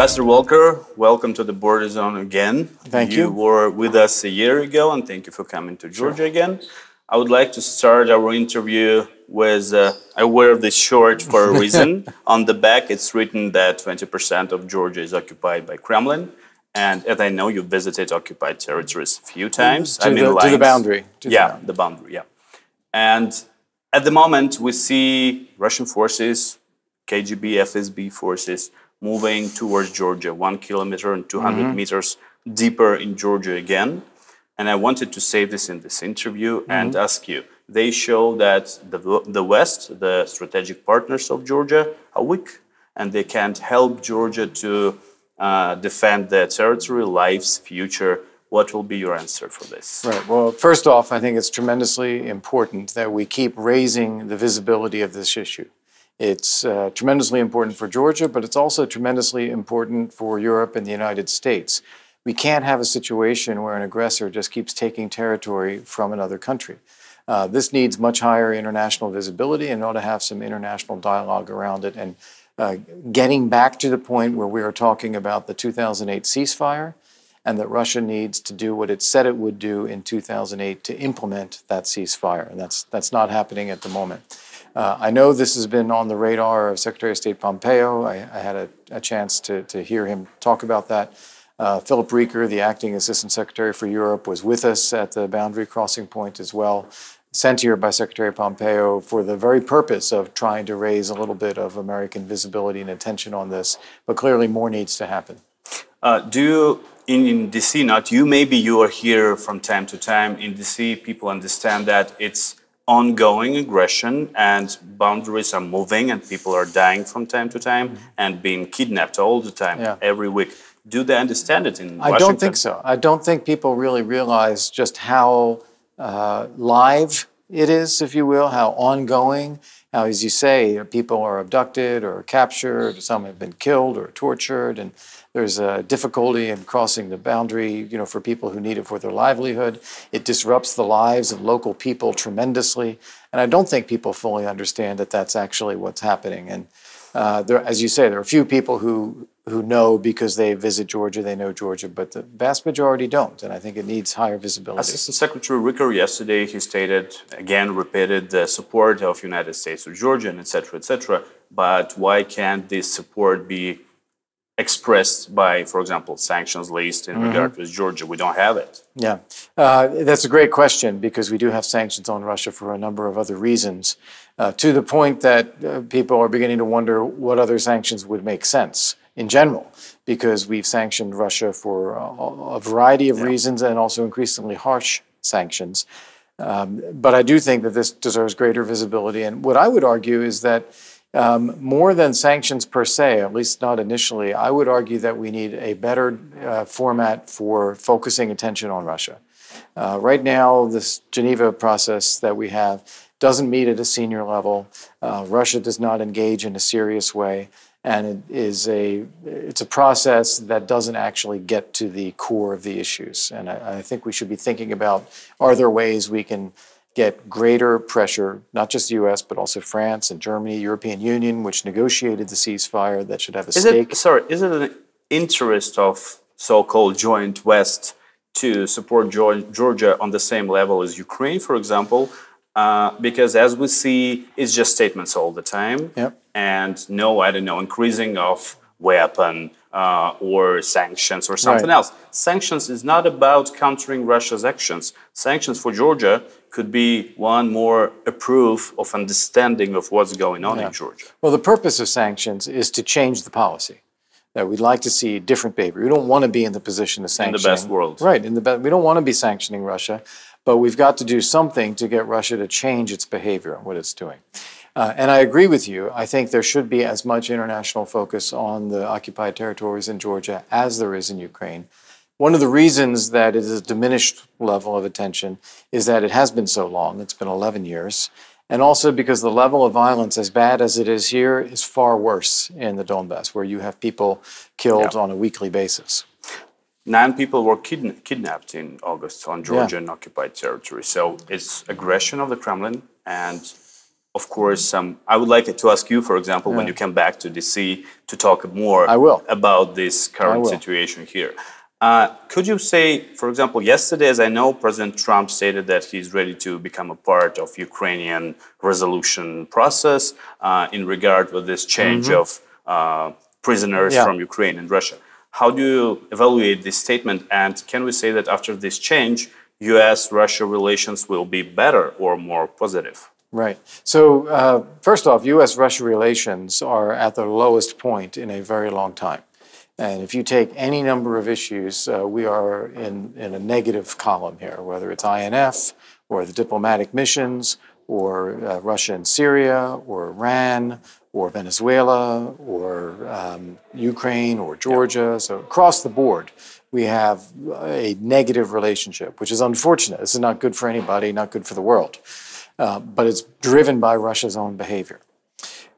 Ambassador Volker, welcome to the border zone again. Thank you. You were with us a year ago, and thank you for coming to Georgia again. I would like to start our interview with, I wear this shirt for a reason. On the back, it's written that 20% of Georgia is occupied by Kremlin. And as I know, you visited occupied territories a few times. To the boundary. The boundary, yeah. And at the moment, we see Russian forces, KGB, FSB forces, moving towards Georgia, 1 kilometer and 200 meters deeper in Georgia again. And I wanted to say this in this interview and ask you, they show that the West, the strategic partners of Georgia, are weak, and they can't help Georgia to defend their territory, lives, future. What will be your answer for this? Right. Well, first off, I think it's tremendously important that we keep raising the visibility of this issue. It's tremendously important for Georgia, but it's also tremendously important for Europe and the United States. We can't have a situation where an aggressor just keeps taking territory from another country. This needs much higher international visibility and ought to have some international dialogue around it. And getting back to the point where we are talking about the 2008 ceasefire, and that Russia needs to do what it said it would do in 2008 to implement that ceasefire. And that's not happening at the moment. I know this has been on the radar of Secretary of State Pompeo. I had a chance to hear him talk about that. Philip Rieker, the acting Assistant Secretary for Europe, was with us at the boundary crossing point as well, sent here by Secretary Pompeo for the very purpose of trying to raise a little bit of American visibility and attention on this, but clearly more needs to happen. Do you, in DC, not you, maybe you are here from time to time, in DC people understand that it's ongoing aggression and boundaries are moving and people are dying from time to time and being kidnapped all the time, every week. Do they understand it in Washington? I don't think so. I don't think people really realize just how live it is, if you will, how ongoing, how, as you say, people are abducted or captured, some have been killed or tortured, and there's a difficulty in crossing the boundary, for people who need it for their livelihood. It disrupts the lives of local people tremendously, and I don't think people fully understand that that's actually what's happening. And as you say, there are a few people who know because they visit Georgia, they know Georgia, but the vast majority don't, and I think it needs higher visibility. Assistant Secretary Rieker yesterday, he stated, again, repeated the support of United States to Georgia, and et cetera, but why can't this support be expressed by, for example, sanctions list in regard to Georgia? We don't have it. Yeah, that's a great question because we do have sanctions on Russia for a number of other reasons, to the point that people are beginning to wonder what other sanctions would make sense in general, because we've sanctioned Russia for a variety of reasons and also increasingly harsh sanctions. But I do think that this deserves greater visibility. And what I would argue is that more than sanctions per se, at least not initially, I would argue that we need a better format for focusing attention on Russia. Right now, this Geneva process that we have doesn't meet at a senior level. Russia does not engage in a serious way, and it's a process that doesn't actually get to the core of the issues. And I think we should be thinking about, are there ways we can get greater pressure, not just the U.S., but also France and Germany, European Union, which negotiated the ceasefire, that should have a stake. Is it an interest of so-called joint West to support Georgia on the same level as Ukraine, for example? Because as we see, it's just statements all the time. And increasing of weapon or sanctions or something else. Sanctions is not about countering Russia's actions. Sanctions for Georgia could be one more a proof of understanding of what's going on in Georgia. Well, the purpose of sanctions is to change the policy. That we'd like to see different behavior. We don't want to be in the position of sanctioning. In the best world. Right. We don't want to be sanctioning Russia, but we've got to do something to get Russia to change its behavior, what it's doing. And I agree with you. I think there should be as much international focus on the occupied territories in Georgia as there is in Ukraine. One of the reasons that it is a diminished level of attention is that it has been so long. It's been 11 years. And also because the level of violence, as bad as it is here, is far worse in the Donbass, where you have people killed on a weekly basis. 9 people were kidnapped in August on Georgian occupied territory. So it's aggression of the Kremlin, and of course, I would like to ask you, for example, when you come back to DC to talk more about this current situation here. Could you say, for example, yesterday, as I know, President Trump stated that he's ready to become a part of Ukrainian resolution process in regard with this change of prisoners from Ukraine and Russia. How do you evaluate this statement? And can we say that after this change, U.S.-Russia relations will be better or more positive? Right. So first off, U.S.-Russia relations are at the lowest point in a very long time. And if you take any number of issues, we are in a negative column here, whether it's INF or the diplomatic missions or Russia and Syria or Iran or Venezuela or Ukraine or Georgia. So across the board, we have a negative relationship, which is unfortunate. This is not good for anybody, not good for the world. But it's driven by Russia's own behavior.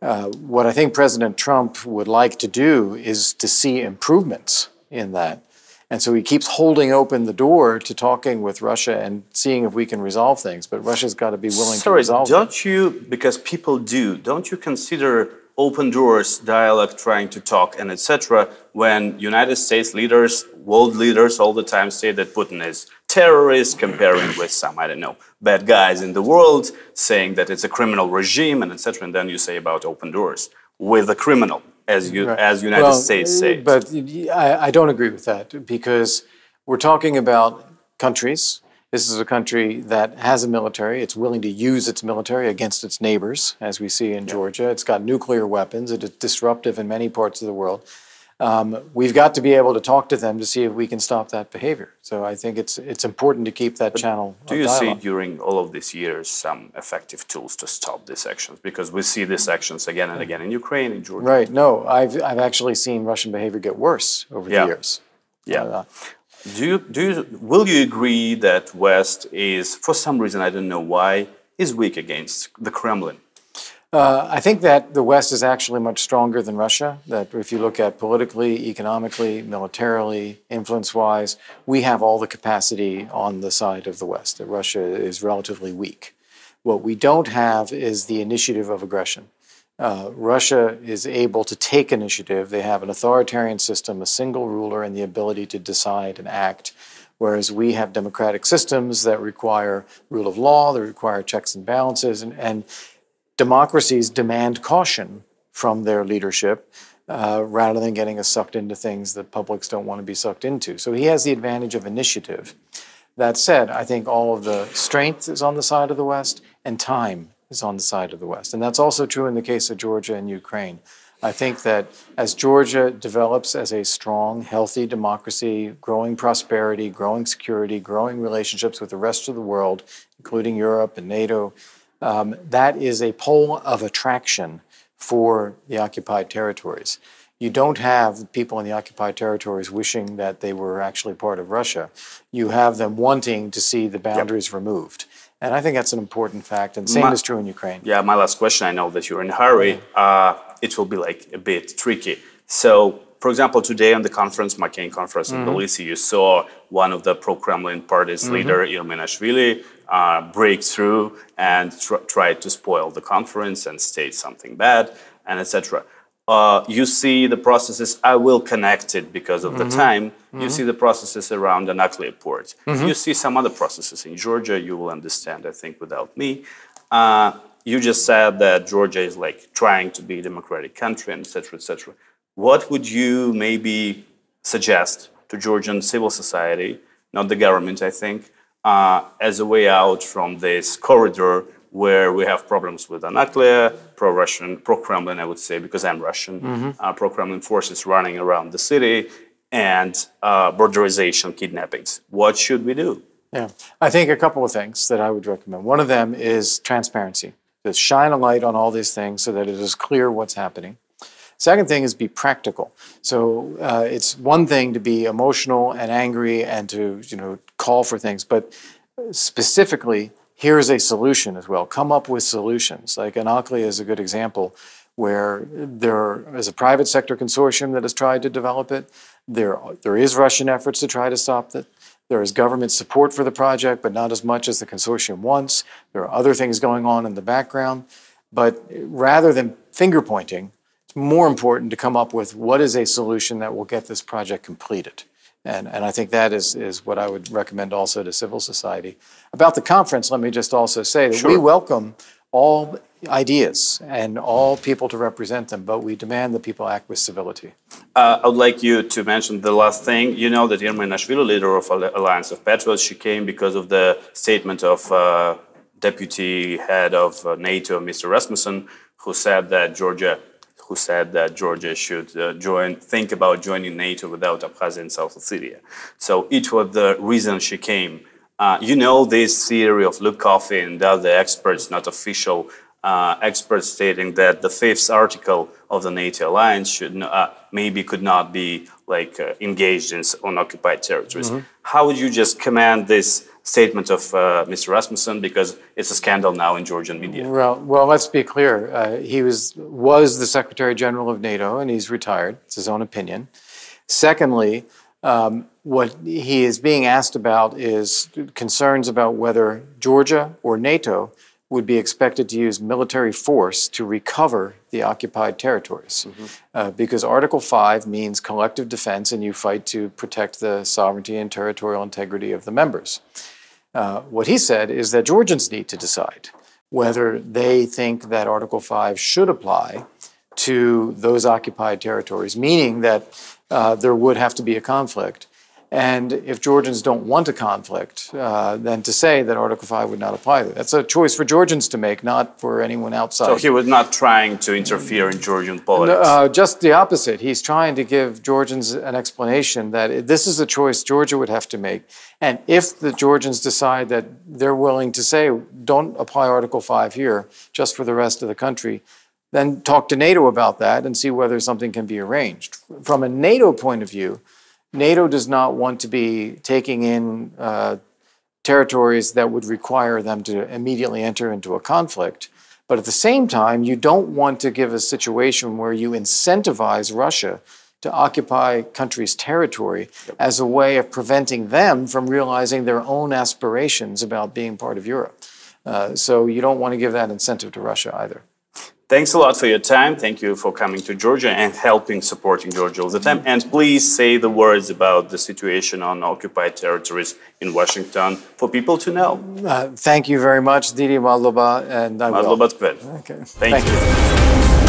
What I think President Trump would like to do is to see improvements in that. And so he keeps holding open the door to talking with Russia and seeing if we can resolve things. But Russia's got to be willing to resolve don't you, because people do, don't you consider open doors, dialogue, trying to talk, and etc., when United States leaders, world leaders all the time say that Putin is terrorist, comparing with some, I don't know, bad guys in the world, saying that it's a criminal regime, and etc., and then you say about open doors with a criminal, as United States say. But I don't agree with that, because we're talking about countries. This is a country that has a military. It's willing to use its military against its neighbors, as we see in Georgia. It's got nuclear weapons. It is disruptive in many parts of the world. We've got to be able to talk to them to see if we can stop that behavior. So I think it's important to keep that channel of dialogue. Do you see during all of these years some effective tools to stop these actions? Because we see these actions again and again in Ukraine, in Georgia. Right. No, I've actually seen Russian behavior get worse over the years. Will you agree that West is, for some reason, I don't know why, is weak against the Kremlin? I think that the West is actually much stronger than Russia, that if you look at politically, economically, militarily, influence-wise, we have all the capacity on the side of the West, that Russia is relatively weak. What we don't have is the initiative of aggression. Russia is able to take initiative. They have an authoritarian system, a single ruler, and the ability to decide and act, whereas we have democratic systems that require rule of law, that require checks and balances, and democracies demand caution from their leadership rather than getting us sucked into things that publics don't want to be sucked into. So he has the advantage of initiative. That said, I think all of the strength is on the side of the West and time is on the side of the West. And that's also true in the case of Georgia and Ukraine. I think that as Georgia develops as a strong, healthy democracy, growing prosperity, growing security, growing relationships with the rest of the world, including Europe and NATO, that is a pole of attraction for the occupied territories. You don't have people in the occupied territories wishing that they were actually part of Russia. You have them wanting to see the boundaries removed. And I think that's an important fact, and same is true in Ukraine. Yeah, my last question, I know that you're in a hurry. It will be like a bit tricky. So, for example, today on the conference, Mackейna conference in Tbilisi, you saw one of the pro-Kremlin party's leader, Irme Inashvili, break through and try to spoil the conference and state something bad, and etc. You see the processes, I will connect it because of the time, you see the processes around the nuclear port. You see some other processes in Georgia, you will understand, I think, without me. You just said that Georgia is like trying to be a democratic country, and etc., etc. What would you maybe suggest to Georgian civil society, not the government, I think, as a way out from this corridor where we have problems with the nuclear, pro-Russian, pro-Kremlin, I would say, because I'm Russian, pro-Kremlin forces running around the city, and borderization, kidnappings. What should we do? Yeah, I think a couple of things that I would recommend. One of them is transparency. Just shine a light on all these things so that it is clear what's happening. Second thing is be practical. So it's one thing to be emotional and angry and to call for things, but specifically, here's a solution as well. Come up with solutions. Like Anaklia is a good example where there is a private sector consortium that has tried to develop it. There is Russian efforts to try to stop it. There is government support for the project, but not as much as the consortium wants. There are other things going on in the background. But rather than finger pointing, it's more important to come up with what is a solution that will get this project completed. And I think that is what I would recommend also to civil society. About the conference, let me just also say that we welcome all ideas and all people to represent them, but we demand that people act with civility. I would like you to mention the last thing. You know that Irme Inashvili, leader of Alliance of Patriots, she came because of the statement of deputy head of NATO, Mr. Rasmussen, who said that Georgia should think about joining NATO without Abkhazia and South Ossetia. So it was the reason she came. You know this theory of Luke Coffey and other experts, not official experts, stating that the fifth article of the NATO alliance could not be engaged on occupied territories. How would you just command this statement of Mr. Rasmussen, because it's a scandal now in Georgian media? Well, let's be clear. He was the Secretary General of NATO, and he's retired. It's his own opinion. Secondly, what he is being asked about is concerns about whether Georgia or NATO would be expected to use military force to recover the occupied territories. Because Article 5 means collective defense, and you fight to protect the sovereignty and territorial integrity of the members. What he said is that Georgians need to decide whether they think that Article 5 should apply to those occupied territories, meaning that there would have to be a conflict. And if Georgians don't want a conflict, then to say that Article 5 would not apply. That's a choice for Georgians to make, not for anyone outside. So he was not trying to interfere in Georgian politics? No, just the opposite. He's trying to give Georgians an explanation that this is a choice Georgia would have to make. And if the Georgians decide that they're willing to say, don't apply Article 5 here, just for the rest of the country, then talk to NATO about that and see whether something can be arranged. From a NATO point of view, NATO does not want to be taking in territories that would require them to immediately enter into a conflict. But at the same time, you don't want to give a situation where you incentivize Russia to occupy countries' territory as a way of preventing them from realizing their own aspirations about being part of Europe. So you don't want to give that incentive to Russia either. Thanks a lot for your time. Thank you for coming to Georgia and supporting Georgia all the time. And please say the words about the situation on occupied territories in Washington for people to know. Thank you very much, Didi Madloba. And I will. Okay. Thank you.